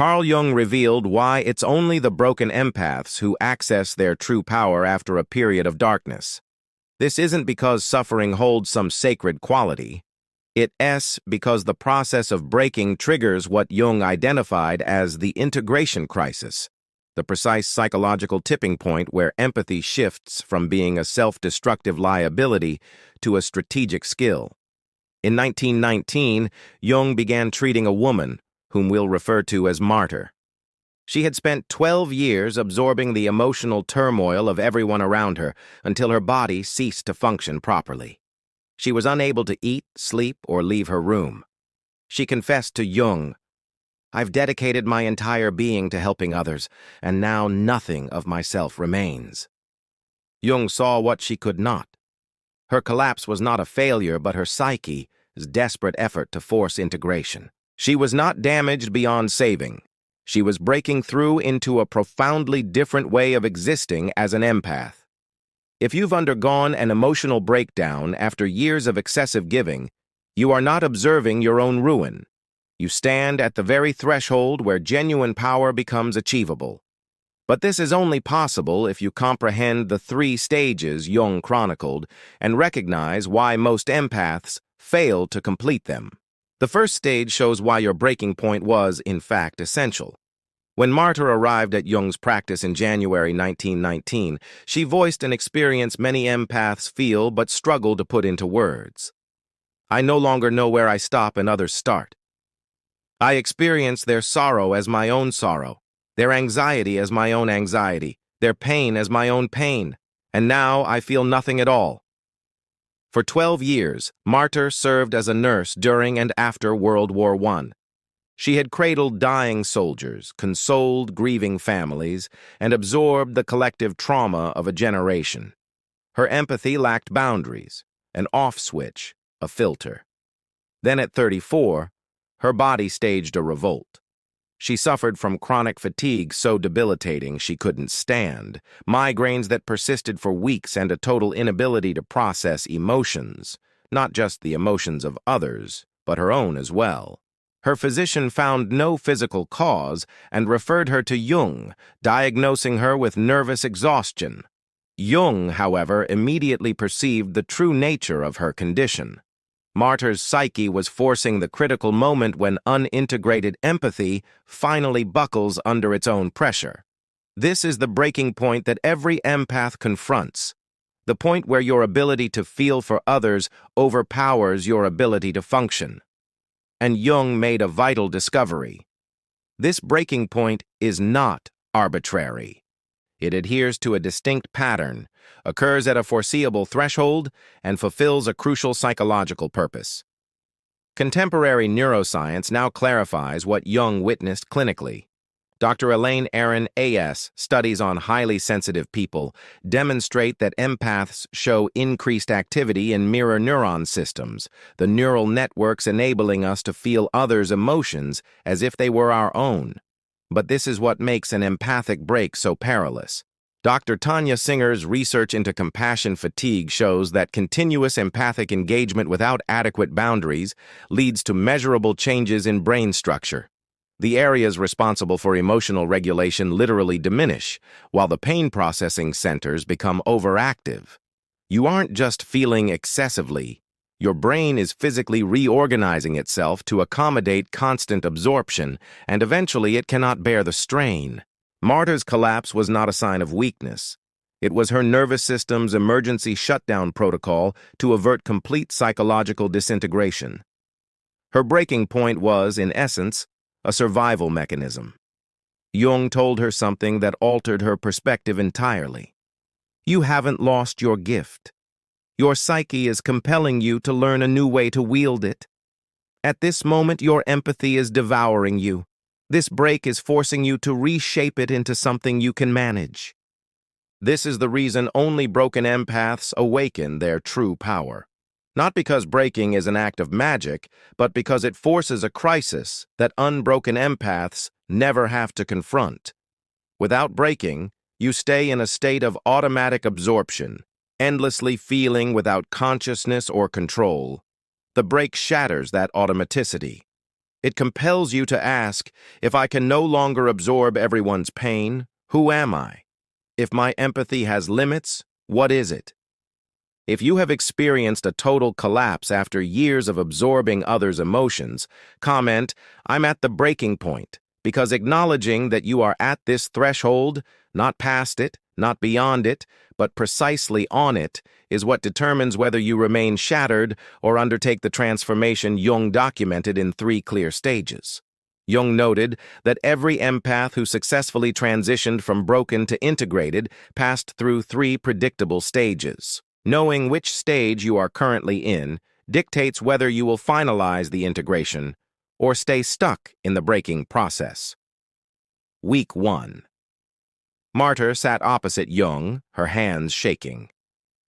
Carl Jung revealed why it's only the broken empaths who access their true power after a period of darkness. This isn't because suffering holds some sacred quality. It's because the process of breaking triggers what Jung identified as the integration crisis, the precise psychological tipping point where empathy shifts from being a self-destructive liability to a strategic skill. In 1919, Jung began treating a woman, whom we'll refer to as Martr. She had spent 12 years absorbing the emotional turmoil of everyone around her until her body ceased to function properly. She was unable to eat, sleep, or leave her room. She confessed to Jung, "I've dedicated my entire being to helping others, and now nothing of myself remains." Jung saw what she could not. Her collapse was not a failure, but her psyche's desperate effort to force integration. She was not damaged beyond saving. She was breaking through into a profoundly different way of existing as an empath. If you've undergone an emotional breakdown after years of excessive giving, you are not observing your own ruin. You stand at the very threshold where genuine power becomes achievable. But this is only possible if you comprehend the 3 stages Jung chronicled and recognize why most empaths fail to complete them. The first stage shows why your breaking point was, in fact, essential. When Martr arrived at Jung's practice in January 1919, she voiced an experience many empaths feel but struggle to put into words. "I no longer know where I stop and others start. I experience their sorrow as my own sorrow, their anxiety as my own anxiety, their pain as my own pain, and now I feel nothing at all." For 12 years, Martr served as a nurse during and after World War I. She had cradled dying soldiers, consoled grieving families, and absorbed the collective trauma of a generation. Her empathy lacked boundaries, an off switch, a filter. Then at 34, her body staged a revolt. She suffered from chronic fatigue so debilitating she couldn't stand, migraines that persisted for weeks, and a total inability to process emotions, not just the emotions of others, but her own as well. Her physician found no physical cause and referred her to Jung, diagnosing her with nervous exhaustion. Jung, however, immediately perceived the true nature of her condition. Martr's psyche was forcing the critical moment when unintegrated empathy finally buckles under its own pressure. This is the breaking point that every empath confronts, the point where your ability to feel for others overpowers your ability to function. And Jung made a vital discovery. This breaking point is not arbitrary. It adheres to a distinct pattern, occurs at a foreseeable threshold, and fulfills a crucial psychological purpose. Contemporary neuroscience now clarifies what Jung witnessed clinically. Dr. Elaine Aron A.S. studies on highly sensitive people demonstrate that empaths show increased activity in mirror neuron systems, the neural networks enabling us to feel others' emotions as if they were our own. But this is what makes an empathic break so perilous. Dr. Tanya Singer's research into compassion fatigue shows that continuous empathic engagement without adequate boundaries leads to measurable changes in brain structure. The areas responsible for emotional regulation literally diminish, while the pain processing centers become overactive. You aren't just feeling excessively. Your brain is physically reorganizing itself to accommodate constant absorption, and eventually it cannot bear the strain. Martr's collapse was not a sign of weakness. It was her nervous system's emergency shutdown protocol to avert complete psychological disintegration. Her breaking point was, in essence, a survival mechanism. Jung told her something that altered her perspective entirely. You haven't lost your gift. Your psyche is compelling you to learn a new way to wield it. At this moment, your empathy is devouring you. This break is forcing you to reshape it into something you can manage. This is the reason only broken empaths awaken their true power. Not because breaking is an act of magic, but because it forces a crisis that unbroken empaths never have to confront. Without breaking, you stay in a state of automatic absorption, endlessly feeling without consciousness or control. The break shatters that automaticity. It compels you to ask, if I can no longer absorb everyone's pain, who am I? If my empathy has limits, what is it? If you have experienced a total collapse after years of absorbing others' emotions, comment, I'm at the breaking point, because acknowledging that you are at this threshold, not past it, not beyond it, but precisely on it, is what determines whether you remain shattered or undertake the transformation Jung documented in 3 clear stages. Jung noted that every empath who successfully transitioned from broken to integrated passed through 3 predictable stages. Knowing which stage you are currently in dictates whether you will finalize the integration or stay stuck in the breaking process. Week 1. Martr sat opposite Jung, her hands shaking.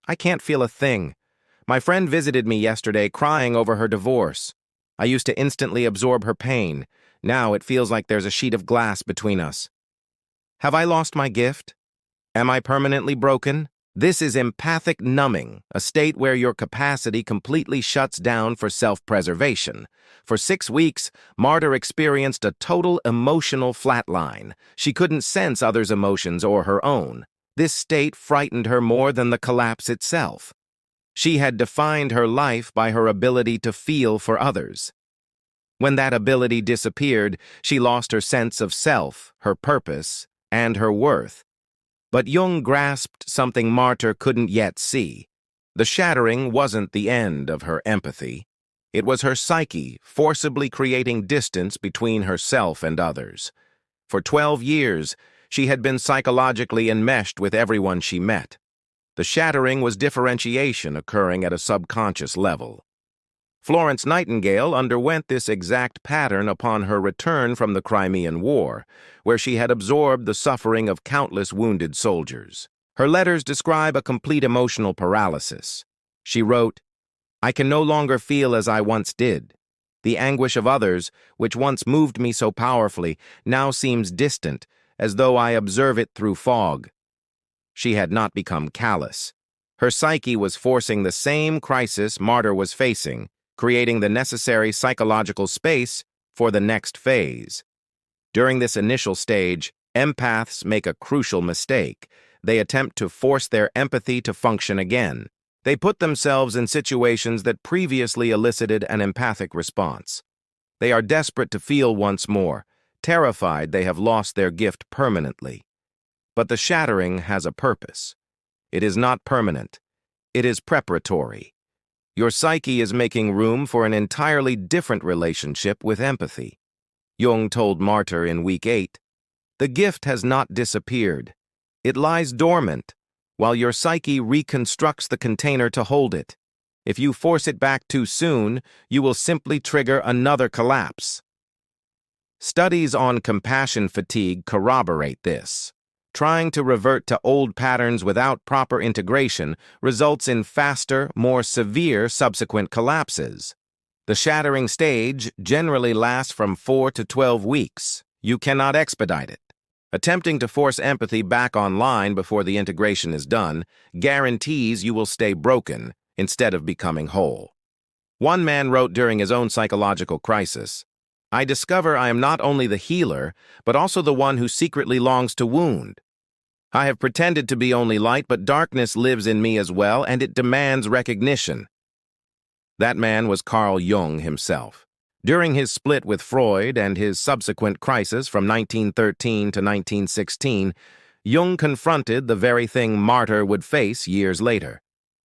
I can't feel a thing. My friend visited me yesterday crying over her divorce. I used to instantly absorb her pain. Now it feels like there's a sheet of glass between us. Have I lost my gift? Am I permanently broken? This is empathic numbing, a state where your capacity completely shuts down for self-preservation. For 6 weeks, Martr experienced a total emotional flatline. She couldn't sense others' emotions or her own. This state frightened her more than the collapse itself. She had defined her life by her ability to feel for others. When that ability disappeared, she lost her sense of self, her purpose, and her worth. But Jung grasped something Martr couldn't yet see. The shattering wasn't the end of her empathy. It was her psyche forcibly creating distance between herself and others. For 12 years, she had been psychologically enmeshed with everyone she met. The shattering was differentiation occurring at a subconscious level. Florence Nightingale underwent this exact pattern upon her return from the Crimean War, where she had absorbed the suffering of countless wounded soldiers. Her letters describe a complete emotional paralysis. She wrote, I can no longer feel as I once did. The anguish of others, which once moved me so powerfully, now seems distant, as though I observe it through fog. She had not become callous. Her psyche was forcing the same crisis Martr was facing, creating the necessary psychological space for the next phase. During this initial stage, empaths make a crucial mistake. They attempt to force their empathy to function again. They put themselves in situations that previously elicited an empathic response. They are desperate to feel once more, terrified they have lost their gift permanently. But the shattering has a purpose. It is not permanent. It is preparatory. Your psyche is making room for an entirely different relationship with empathy. Jung told Martr in week 8, the gift has not disappeared. It lies dormant, while your psyche reconstructs the container to hold it. If you force it back too soon, you will simply trigger another collapse. Studies on compassion fatigue corroborate this. Trying to revert to old patterns without proper integration results in faster, more severe subsequent collapses. The shattering stage generally lasts from 4 to 12 weeks. You cannot expedite it. Attempting to force empathy back online before the integration is done guarantees you will stay broken instead of becoming whole. One man wrote during his own psychological crisis, I discover I am not only the healer, but also the one who secretly longs to wound. I have pretended to be only light, but darkness lives in me as well, and it demands recognition. That man was Carl Jung himself. During his split with Freud and his subsequent crisis from 1913 to 1916, Jung confronted the very thing Martr would face years later,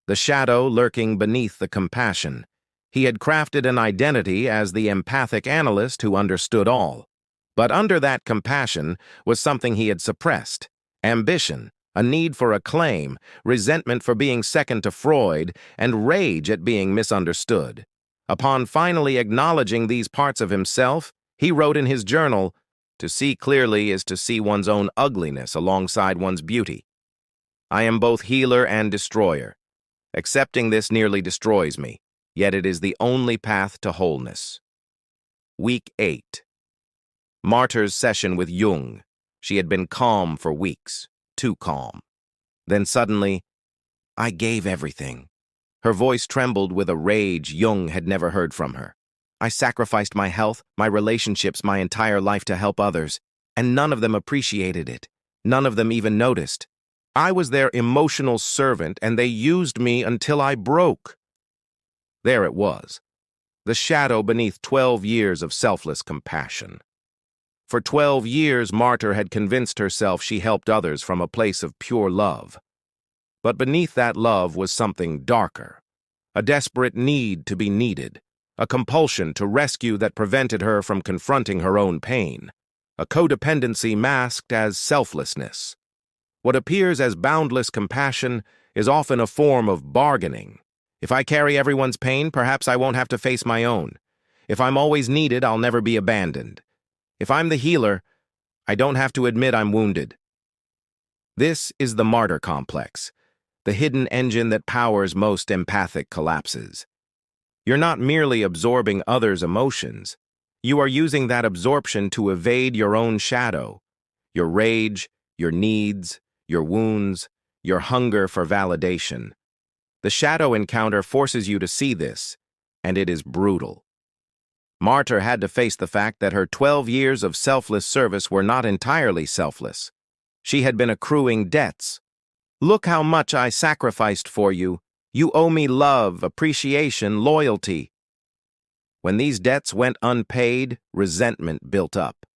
the shadow lurking beneath the compassion. He had crafted an identity as the empathic analyst who understood all. But under that compassion was something he had suppressed: ambition, a need for acclaim, resentment for being second to Freud, and rage at being misunderstood. Upon finally acknowledging these parts of himself, he wrote in his journal, to see clearly is to see one's own ugliness alongside one's beauty. I am both healer and destroyer. Accepting this nearly destroys me, yet it is the only path to wholeness. Week 8. Martr's session with Jung. She had been calm for weeks, too calm. Then suddenly, I gave everything. Her voice trembled with a rage Jung had never heard from her. I sacrificed my health, my relationships, my entire life to help others, and none of them appreciated it. None of them even noticed. I was their emotional servant, and they used me until I broke. There it was, the shadow beneath 12 years of selfless compassion. For 12 years, Martr had convinced herself she helped others from a place of pure love. But beneath that love was something darker, a desperate need to be needed, a compulsion to rescue that prevented her from confronting her own pain, a codependency masked as selflessness. What appears as boundless compassion is often a form of bargaining. If I carry everyone's pain, perhaps I won't have to face my own. If I'm always needed, I'll never be abandoned. If I'm the healer, I don't have to admit I'm wounded. This is the Martr complex, the hidden engine that powers most empathic collapses. You're not merely absorbing others' emotions. You are using that absorption to evade your own shadow, your rage, your needs, your wounds, your hunger for validation. The shadow encounter forces you to see this, and it is brutal. Martr had to face the fact that her 12 years of selfless service were not entirely selfless. She had been accruing debts. Look how much I sacrificed for you. You owe me love, appreciation, loyalty. When these debts went unpaid, resentment built up.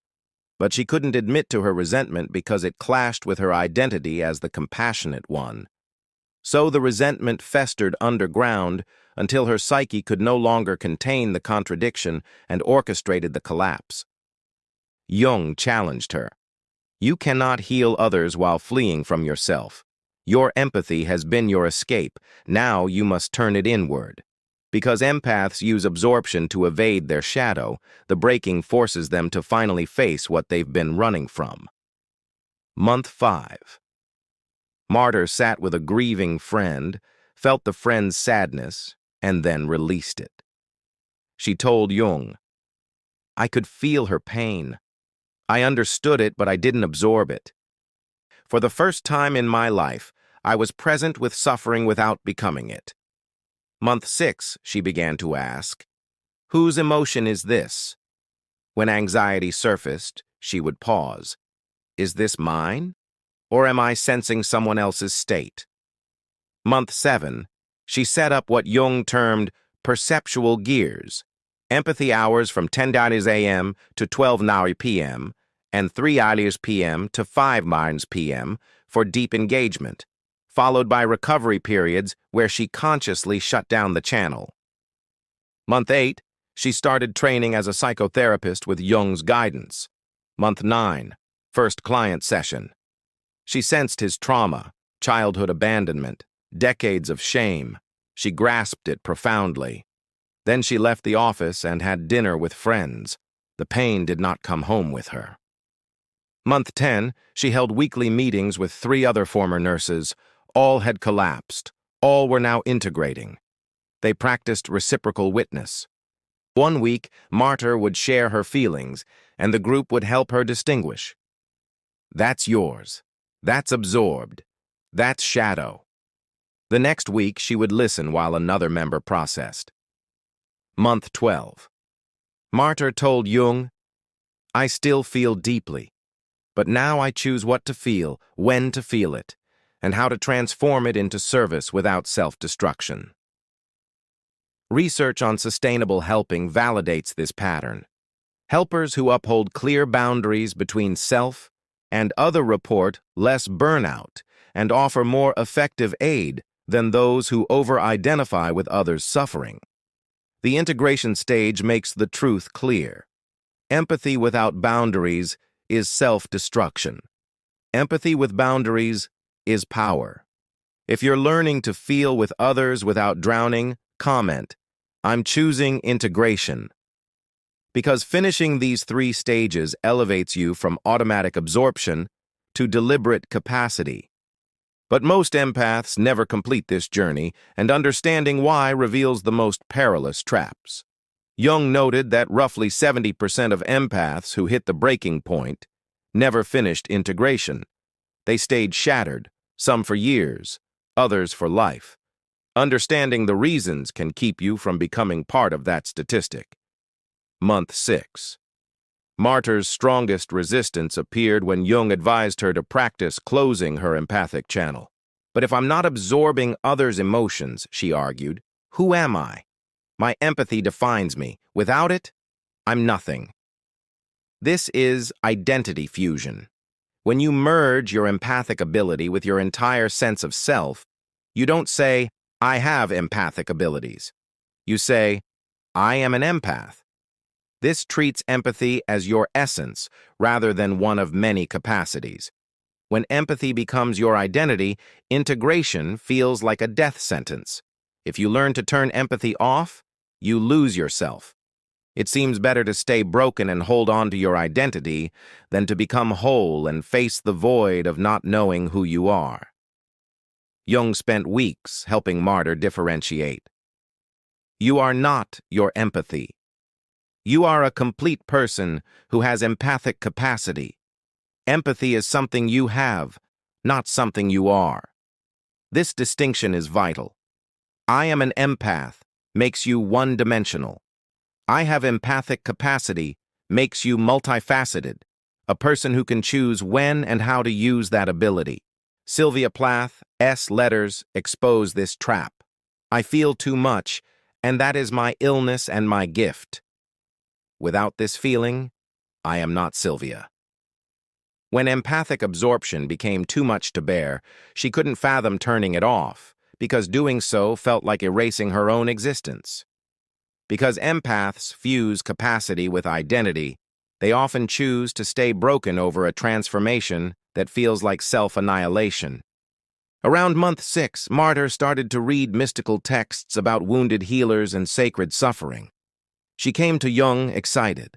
But she couldn't admit to her resentment because it clashed with her identity as the compassionate one. So the resentment festered underground until her psyche could no longer contain the contradiction and orchestrated the collapse. Jung challenged her. You cannot heal others while fleeing from yourself. Your empathy has been your escape. Now you must turn it inward. Because empaths use absorption to evade their shadow, the breaking forces them to finally face what they've been running from. Month 5. Martr sat with a grieving friend, felt the friend's sadness, and then released it. She told Jung, I could feel her pain. I understood it, but I didn't absorb it. For the first time in my life, I was present with suffering without becoming it. Month 6, she began to ask, whose emotion is this? When anxiety surfaced, she would pause. Is this mine? Or am I sensing someone else's state? Month 7, she set up what Jung termed perceptual gears, empathy hours from 10 a.m. to 12 p.m. and 3 p.m. to 5 p.m. for deep engagement, followed by recovery periods where she consciously shut down the channel. Month 8, she started training as a psychotherapist with Jung's guidance. Month 9, first client session. She sensed his trauma, childhood abandonment, decades of shame. She grasped it profoundly. Then she left the office and had dinner with friends. The pain did not come home with her. Month 10, she held weekly meetings with 3 other former nurses. All had collapsed. All were now integrating. They practiced reciprocal witness. One week, Martr would share her feelings, and the group would help her distinguish. That's yours. That's absorbed. That's shadow. The next week, she would listen while another member processed. Month 12. Martr told Jung, I still feel deeply, but now I choose what to feel, when to feel it, and how to transform it into service without self-destruction. Research on sustainable helping validates this pattern. Helpers who uphold clear boundaries between self and other report less burnout and offer more effective aid than those who over-identify with others' suffering. The integration stage makes the truth clear. Empathy without boundaries is self-destruction. Empathy with boundaries is power. If you're learning to feel with others without drowning, comment, I'm choosing integration. Because finishing these 3 stages elevates you from automatic absorption to deliberate capacity. But most empaths never complete this journey, and understanding why reveals the most perilous traps. Jung noted that roughly 70% of empaths who hit the breaking point never finished integration. They stayed shattered, some for years, others for life. Understanding the reasons can keep you from becoming part of that statistic. Month 6. Martr's strongest resistance appeared when Jung advised her to practice closing her empathic channel. But if I'm not absorbing others' emotions, she argued, who am I? My empathy defines me. Without it, I'm nothing. This is identity fusion. When you merge your empathic ability with your entire sense of self, you don't say, I have empathic abilities. You say, I am an empath. This treats empathy as your essence rather than one of many capacities. When empathy becomes your identity, integration feels like a death sentence. If you learn to turn empathy off, you lose yourself. It seems better to stay broken and hold on to your identity than to become whole and face the void of not knowing who you are. Jung spent weeks helping Martr differentiate. You are not your empathy. You are a complete person who has empathic capacity. Empathy is something you have, not something you are. This distinction is vital. I am an empath makes you one-dimensional. I have empathic capacity makes you multifaceted, a person who can choose when and how to use that ability. Sylvia Plath's letters expose this trap. I feel too much, and that is my illness and my gift. Without this feeling, I am not Sylvia. When empathic absorption became too much to bear, she couldn't fathom turning it off, because doing so felt like erasing her own existence. Because empaths fuse capacity with identity, they often choose to stay broken over a transformation that feels like self-annihilation. Around month 6, Martr started to read mystical texts about wounded healers and sacred suffering. She came to Jung excited.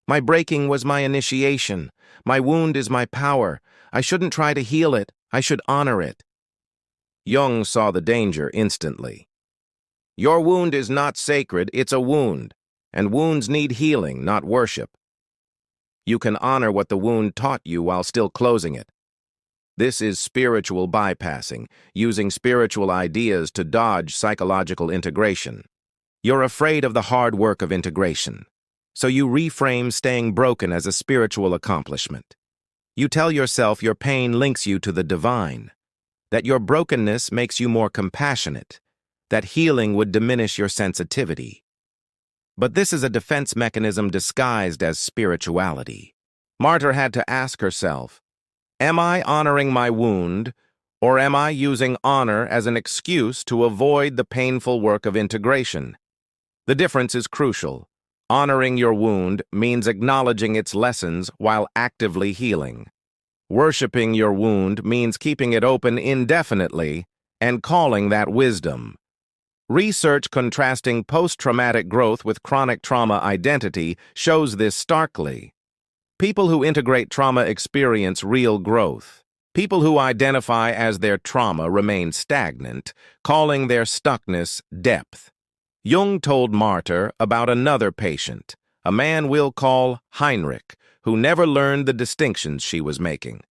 My breaking was my initiation. My wound is my power. I shouldn't try to heal it. I should honor it. Jung saw the danger instantly. Your wound is not sacred, it's a wound, and wounds need healing, not worship. You can honor what the wound taught you while still closing it. This is spiritual bypassing, using spiritual ideas to dodge psychological integration. You're afraid of the hard work of integration, so you reframe staying broken as a spiritual accomplishment. You tell yourself your pain links you to the divine, that your brokenness makes you more compassionate, that healing would diminish your sensitivity. But this is a defense mechanism disguised as spirituality. Martr had to ask herself, am I honoring my wound, or am I using honor as an excuse to avoid the painful work of integration? The difference is crucial. Honoring your wound means acknowledging its lessons while actively healing. Worshipping your wound means keeping it open indefinitely and calling that wisdom. Research contrasting post-traumatic growth with chronic trauma identity shows this starkly. People who integrate trauma experience real growth. People who identify as their trauma remain stagnant, calling their stuckness depth. Jung told Martr about another patient, a man we'll call Heinrich, who never learned the distinctions she was making.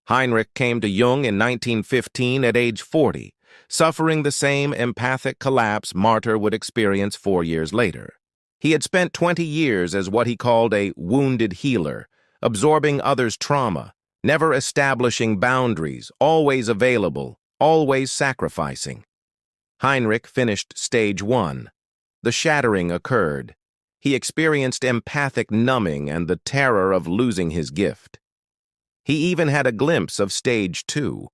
Heinrich came to Jung in 1915 at age 40, suffering the same empathic collapse Martr would experience 4 years later. He had spent 20 years as what he called a wounded healer, absorbing others' trauma, never establishing boundaries, always available, always sacrificing. Heinrich finished stage 1. The shattering occurred. He experienced empathic numbing and the terror of losing his gift. He even had a glimpse of stage 2.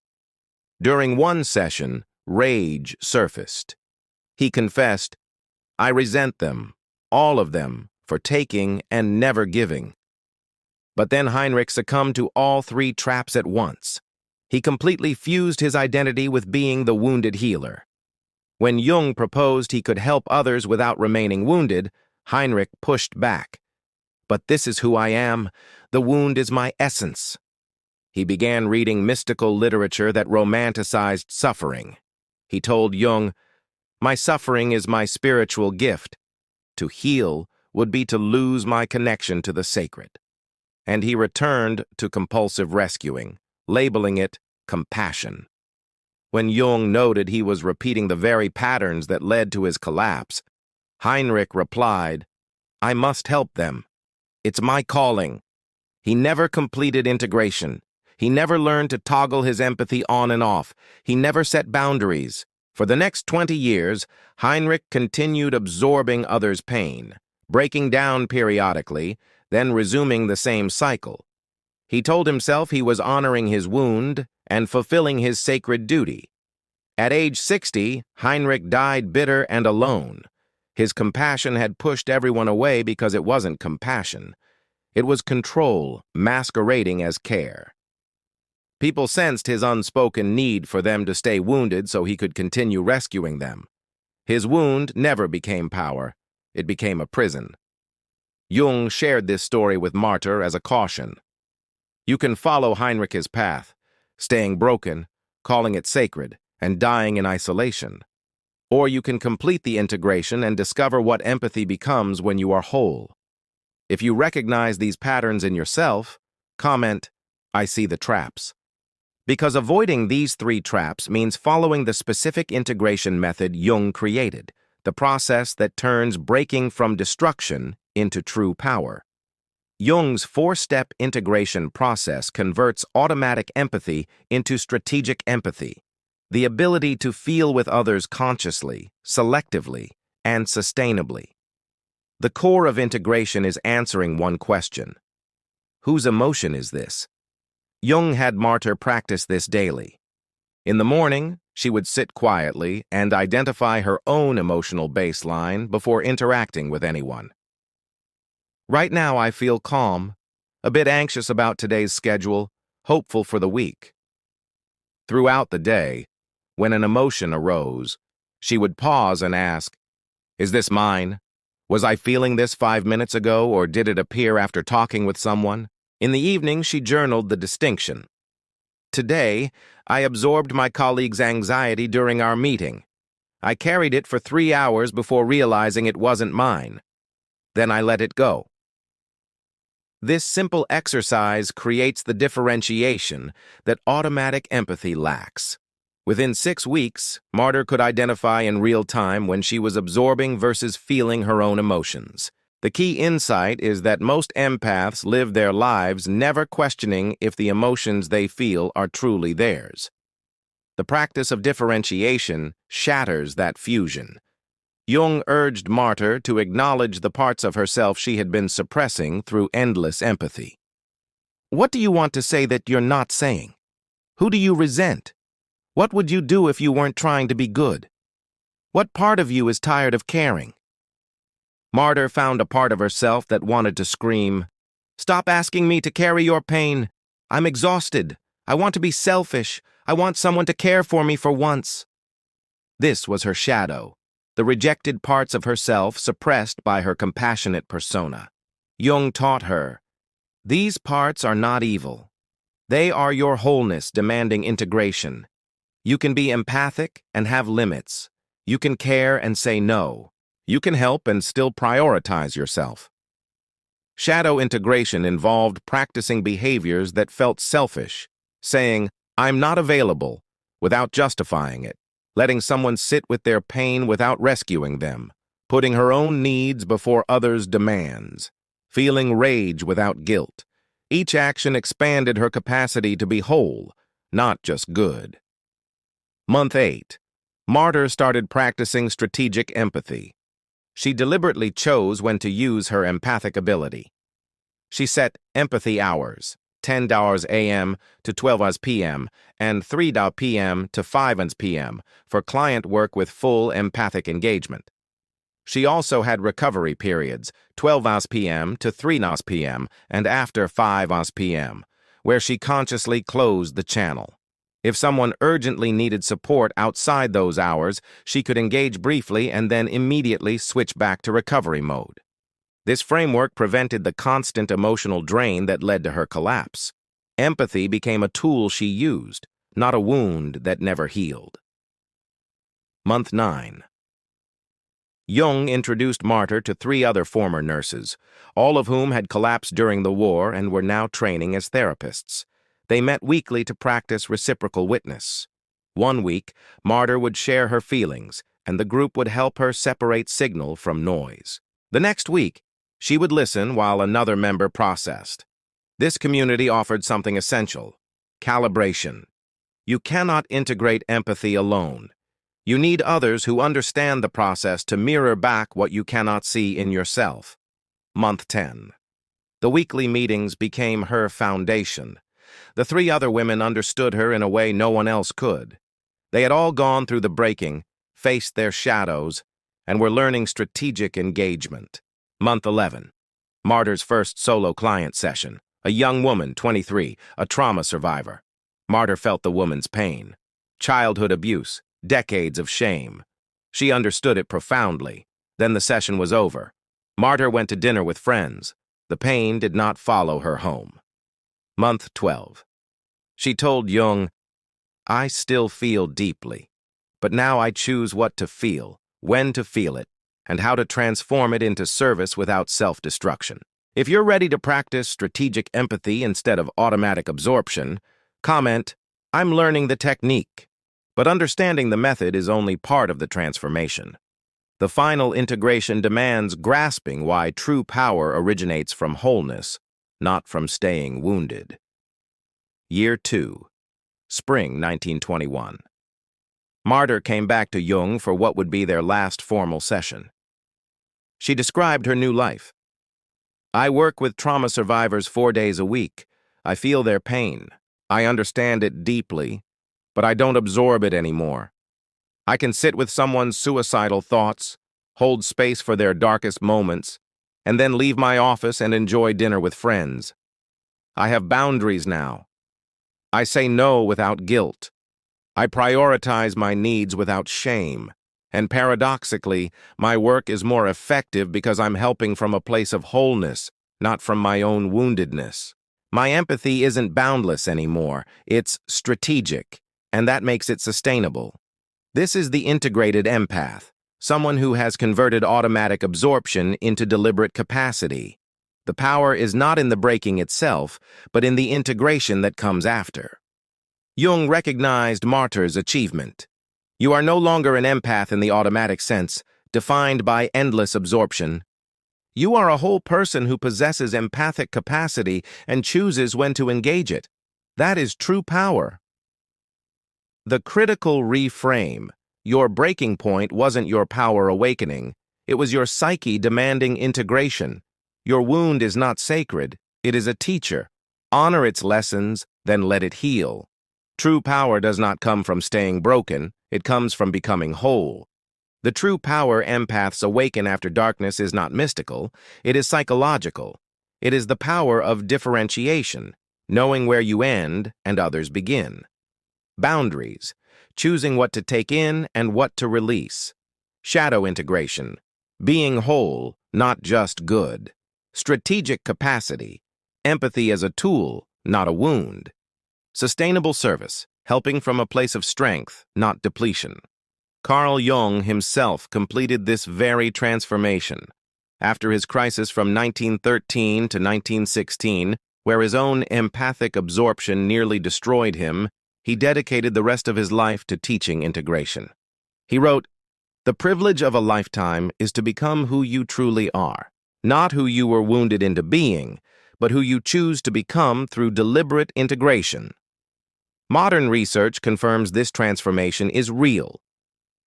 During one session, rage surfaced. He confessed, I resent them, all of them, for taking and never giving. But then Heinrich succumbed to all 3 traps at once. He completely fused his identity with being the wounded healer. When Jung proposed he could help others without remaining wounded, Heinrich pushed back. But this is who I am. The wound is my essence. He began reading mystical literature that romanticized suffering. He told Jung, my suffering is my spiritual gift. To heal would be to lose my connection to the sacred. And he returned to compulsive rescuing, labeling it compassion. When Jung noted he was repeating the very patterns that led to his collapse, Heinrich replied, I must help them. It's my calling. He never completed integration. He never learned to toggle his empathy on and off. He never set boundaries. For the next 20 years, Heinrich continued absorbing others' pain, breaking down periodically, then resuming the same cycle. He told himself he was honoring his wound and fulfilling his sacred duty. At age 60, Heinrich died bitter and alone. His compassion had pushed everyone away because it wasn't compassion. It was control masquerading as care. People sensed his unspoken need for them to stay wounded so he could continue rescuing them. His wound never became power. It became a prison. Jung shared this story with Martr as a caution. You can follow Heinrich's path, staying broken, calling it sacred, and dying in isolation. Or you can complete the integration and discover what empathy becomes when you are whole. If you recognize these patterns in yourself, comment, I see the traps. Because avoiding these 3 traps means following the specific integration method Jung created, the process that turns breaking from destruction into true power. Jung's 4-step integration process converts automatic empathy into strategic empathy, the ability to feel with others consciously, selectively, and sustainably. The core of integration is answering one question. Whose emotion is this? Jung had Martr practice this daily. In the morning, she would sit quietly and identify her own emotional baseline before interacting with anyone. Right now, I feel calm, a bit anxious about today's schedule, hopeful for the week. Throughout the day, when an emotion arose, she would pause and ask, is this mine? Was I feeling this 5 minutes ago, or did it appear after talking with someone? In the evening, she journaled the distinction. Today, I absorbed my colleague's anxiety during our meeting. I carried it for 3 hours before realizing it wasn't mine. Then I let it go. This simple exercise creates the differentiation that automatic empathy lacks. Within 6 weeks, Martr could identify in real time when she was absorbing versus feeling her own emotions. The key insight is that most empaths live their lives never questioning if the emotions they feel are truly theirs. The practice of differentiation shatters that fusion. Jung urged Martr to acknowledge the parts of herself she had been suppressing through endless empathy. What do you want to say that you're not saying? Who do you resent? What would you do if you weren't trying to be good? What part of you is tired of caring? Martr found a part of herself that wanted to scream, "Stop asking me to carry your pain. I'm exhausted. I want to be selfish. I want someone to care for me for once." This was her shadow, the rejected parts of herself suppressed by her compassionate persona. Jung taught her, these parts are not evil. They are your wholeness demanding integration. You can be empathic and have limits. You can care and say no. You can help and still prioritize yourself. Shadow integration involved practicing behaviors that felt selfish, saying, I'm not available, without justifying it, letting someone sit with their pain without rescuing them, putting her own needs before others' demands, feeling rage without guilt. Each action expanded her capacity to be whole, not just good. Month 8. Martr started practicing strategic empathy. She deliberately chose when to use her empathic ability. She set empathy hours, 10 a.m. to 12 p.m. and 3 p.m. to 5 p.m. for client work with full empathic engagement. She also had recovery periods, 12 p.m. to 3 p.m. and after 5 p.m., where she consciously closed the channel. If someone urgently needed support outside those hours, she could engage briefly and then immediately switch back to recovery mode. This framework prevented the constant emotional drain that led to her collapse. Empathy became a tool she used, not a wound that never healed. Month 9. Jung introduced Martr to 3 other former nurses, all of whom had collapsed during the war and were now training as therapists. They met weekly to practice reciprocal witness. One week, Martr would share her feelings, and the group would help her separate signal from noise. The next week, She would listen while another member processed. This community offered something essential: calibration. You cannot integrate empathy alone. You need others who understand the process to mirror back what you cannot see in yourself. Month 10. The weekly meetings became her foundation. The three other women understood her in a way no one else could. They had all gone through the breaking, faced their shadows, and were learning strategic engagement. Month 11. Martr's first solo client session. A young woman, 23, a trauma survivor. Martr felt the woman's pain. Childhood abuse, decades of shame. She understood it profoundly. Then the session was over. Martr went to dinner with friends. The pain did not follow her home. Month 12. She told Jung, "I still feel deeply, but now I choose what to feel, when to feel it, and how to transform it into service without self-destruction." If you're ready to practice strategic empathy instead of automatic absorption, comment, "I'm learning the technique." But understanding the method is only part of the transformation. The final integration demands grasping why true power originates from wholeness, not from staying wounded. Year 2. Spring 1921. Martr came back to Jung for what would be their last formal session. She described her new life. "I work with trauma survivors 4 days a week. I feel their pain. I understand it deeply, but I don't absorb it anymore. I can sit with someone's suicidal thoughts, hold space for their darkest moments, and then leave my office and enjoy dinner with friends. I have boundaries now. I say no without guilt. I prioritize my needs without shame. And paradoxically, my work is more effective because I'm helping from a place of wholeness, not from my own woundedness. My empathy isn't boundless anymore. It's strategic, and that makes it sustainable." This is the integrated empath, someone who has converted automatic absorption into deliberate capacity. The power is not in the breaking itself, but in the integration that comes after. Jung recognized Martr's achievement. You are no longer an empath in the automatic sense, defined by endless absorption. You are a whole person who possesses empathic capacity and chooses when to engage it. That is true power. The critical reframe: your breaking point wasn't your power awakening. It was your psyche demanding integration. Your wound is not sacred. It is a teacher. Honor its lessons, then let it heal. True power does not come from staying broken. It comes from becoming whole. The true power empaths awaken after darkness is not mystical. It is psychological. It is the power of differentiation, knowing where you end and others begin. Boundaries, choosing what to take in and what to release. Shadow integration, being whole, not just good. Strategic capacity, empathy as a tool, not a wound. Sustainable service, helping from a place of strength, not depletion. Carl Jung himself completed this very transformation. After his crisis from 1913 to 1916, where his own empathic absorption nearly destroyed him, he dedicated the rest of his life to teaching integration. He wrote, "The privilege of a lifetime is to become who you truly are, not who you were wounded into being, but who you choose to become through deliberate integration." Modern research confirms this transformation is real.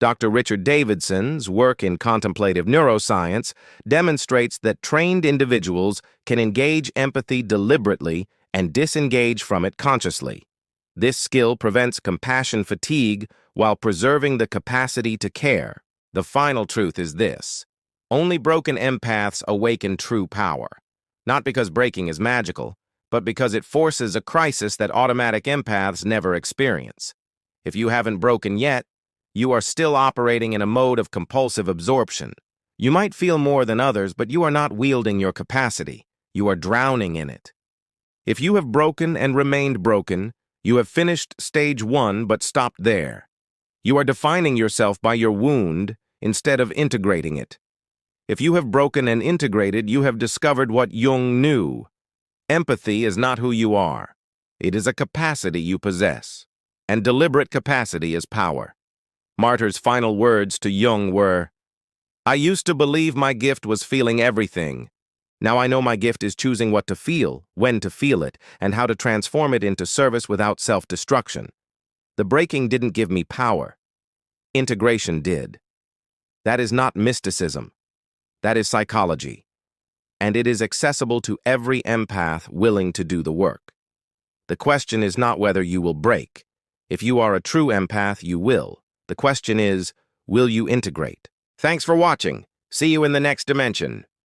Dr. Richard Davidson's work in contemplative neuroscience demonstrates that trained individuals can engage empathy deliberately and disengage from it consciously. This skill prevents compassion fatigue while preserving the capacity to care. The final truth is this: only broken empaths awaken true power. Not because breaking is magical, but because it forces a crisis that automatic empaths never experience. If you haven't broken yet, you are still operating in a mode of compulsive absorption. You might feel more than others, but you are not wielding your capacity. You are drowning in it. If you have broken and remained broken, you have finished stage 1 but stopped there. You are defining yourself by your wound instead of integrating it. If you have broken and integrated, you have discovered what Jung knew. Empathy is not who you are. It is a capacity you possess. And deliberate capacity is power. Martr's final words to Jung were, "I used to believe my gift was feeling everything. Now I know my gift is choosing what to feel, when to feel it, and how to transform it into service without self-destruction. The breaking didn't give me power. Integration did. That is not mysticism. That is psychology. And it is accessible to every empath willing to do the work. The question is not whether you will break. If you are a true empath, you will. The question is, will you integrate? Thanks for watching. See you in the next dimension.